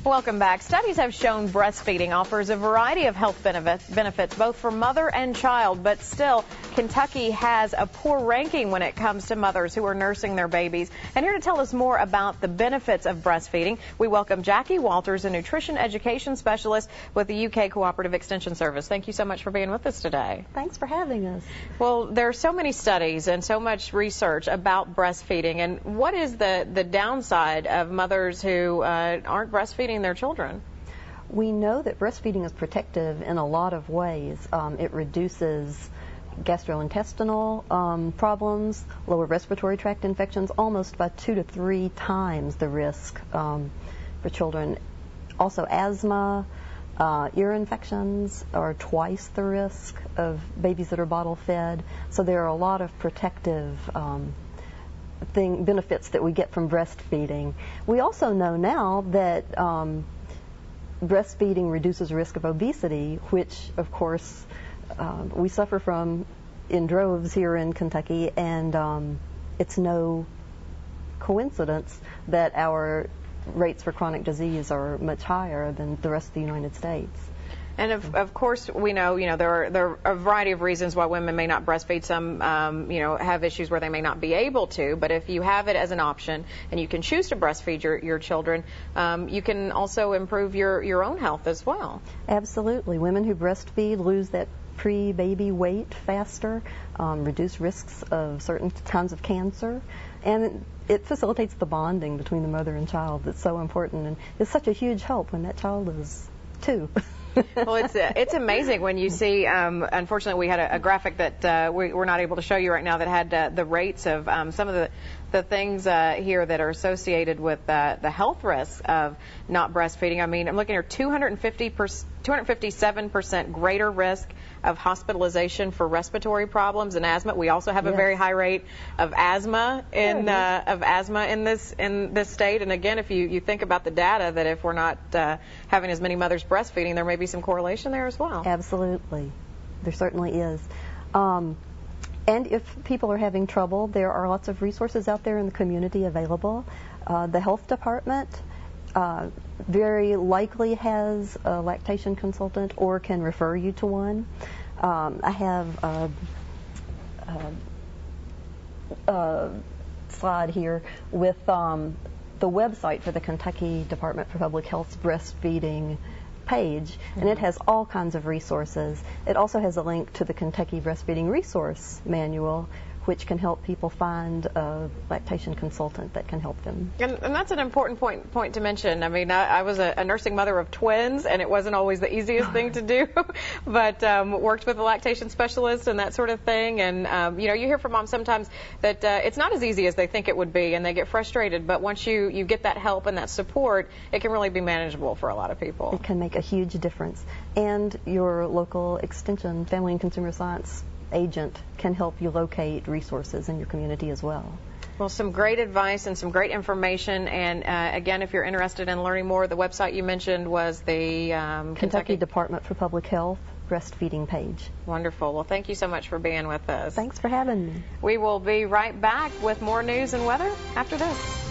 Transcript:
Welcome back. Studies have shown breastfeeding offers a variety of health benefits both for mother and child, but still, Kentucky has a poor ranking when it comes to mothers who are nursing their babies. And here to tell us more about the benefits of breastfeeding, we welcome Jackie Walters, a nutrition education specialist with the UK Cooperative Extension Service. Thank you so much for being with us today. Thanks for having us. Well, there are so many studies and so much research about breastfeeding. And what is the downside of mothers who aren't breastfeeding their children? We know that breastfeeding is protective in a lot of ways. It reduces gastrointestinal problems, lower respiratory tract infections, almost by 2 to 3 times the risk for children. Also asthma, ear infections are twice the risk of babies that are bottle fed. So there are a lot of protective benefits that we get from breastfeeding. We also know now that breastfeeding reduces risk of obesity, which of course we suffer from in droves here in Kentucky, and it's no coincidence that our rates for chronic disease are much higher than the rest of the United States. And of course, we know, there are a variety of reasons why women may not breastfeed. Some, have issues where they may not be able to. But if you have it as an option and you can choose to breastfeed your children, you can also improve your own health as well. Absolutely. Women who breastfeed lose that pre-baby weight faster, reduce risks of certain kinds of cancer, and it facilitates the bonding between the mother and child that's so important. And it's such a huge help when that child is 2. Well, it's amazing when you see, unfortunately, we had a graphic that we're not able to show you right now that had the rates of some of the things here that are associated with the health risks of not breastfeeding. I mean, I'm looking at 257% greater risk of hospitalization for respiratory problems and asthma. We also have a very high rate of asthma in this state. And again, if you think about the data, that if we're not having as many mothers breastfeeding, there may be some correlation there as well. Absolutely, there certainly is. And if people are having trouble, there are lots of resources out there in the community available. The health department very likely has a lactation consultant or can refer you to one. I have a slide here with the website for the Kentucky Department for Public Health's breastfeeding page, and it has all kinds of resources. It also has a link to the Kentucky Breastfeeding Resource Manual, which can help people find a lactation consultant that can help them. And that's an important point to mention. I mean, I was a nursing mother of twins, and it wasn't always the easiest thing to do, but worked with a lactation specialist and that sort of thing. And, you hear from moms sometimes that it's not as easy as they think it would be, and they get frustrated. But once you get that help and that support, it can really be manageable for a lot of people. It can make a huge difference. And your local Extension Family and Consumer Science agent can help you locate resources in your community as well. Well, some great advice and some great information. And again, if you're interested in learning more, the website you mentioned was the Kentucky Department for Public Health breastfeeding page. Wonderful. Well, thank you so much for being with us. Thanks for having me. We will be right back with more news and weather after this.